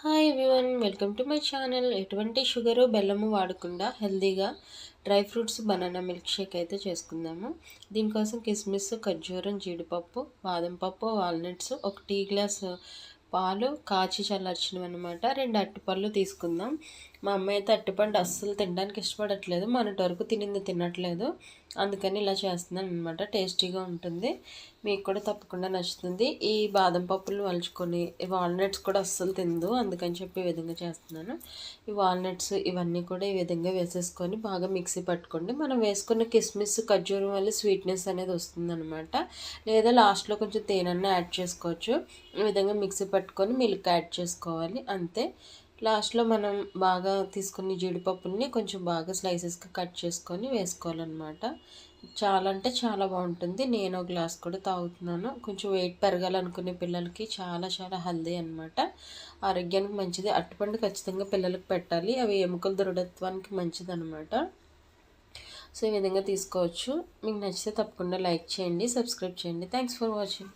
Hi everyone, welcome to my channel. ఎటువంటి sugar బెల్లము వాడకుండా హెల్తీగా dry fruits banana milk shake అయితే చేసుకుందాము. దీనికోసం కిస్మిస్, ఖర్జూరం, జీడిపప్పు, బాదం పప్పు, వాల్నట్స్, ఒక టీ గ్లాస్ పాలు కాచి చల్లార్చినవి అనమాట. 2 అరటిపళ్ళు తీసుకుందాం. మా అమ్మాయి అయితే అరటిపండు అస్సలు తినడానికి ఇష్టపడట్లేదు, మొన్నటి వరకు తినింది తినట్లేదు, అందుకని ఇలా చేస్తున్నాను అనమాట. టేస్టీగా ఉంటుంది, మీకు కూడా తప్పకుండా నచ్చుతుంది. ఈ బాదం పప్పులు వలుచుకొని వాల్నట్స్ కూడా అస్సలు తిందు, అందుకని చెప్పి ఈ విధంగా చేస్తున్నాను. ఈ వాల్నట్స్ ఇవన్నీ కూడా ఈ విధంగా వేసేసుకొని బాగా మిక్సీ పట్టుకోండి. మనం వేసుకున్న కిస్మిస్, ఖర్జూరం వల్ల స్వీట్నెస్ అనేది వస్తుందన్నమాట. లేదా లాస్ట్లో కొంచెం తేనె యాడ్ చేసుకోవచ్చు. ఈ విధంగా మిక్సీ పట్టుకొని మిల్క్ యాడ్ చేసుకోవాలి, అంతే. లాస్ట్లో మనం బాగా తీసుకుని జీడిపప్పుల్ని కొంచెం బాగా స్లైసెస్గా కట్ చేసుకొని వేసుకోవాలన్నమాట. చాలా అంటే చాలా బాగుంటుంది. నేను ఒక గ్లాస్ కూడా తాగుతున్నాను. కొంచెం వెయిట్ పెరగాలనుకునే పిల్లలకి చాలా చాలా హెల్దీ అనమాట, ఆరోగ్యానికి మంచిది. అరటిపండు ఖచ్చితంగా పిల్లలకు పెట్టాలి, అవి ఎముకల దృఢత్వానికి మంచిది అనమాట. సో ఈ విధంగా తీసుకోవచ్చు. మీకు నచ్చితే తప్పకుండా లైక్ చేయండి, సబ్స్క్రైబ్ చేయండి. Thanks for watching.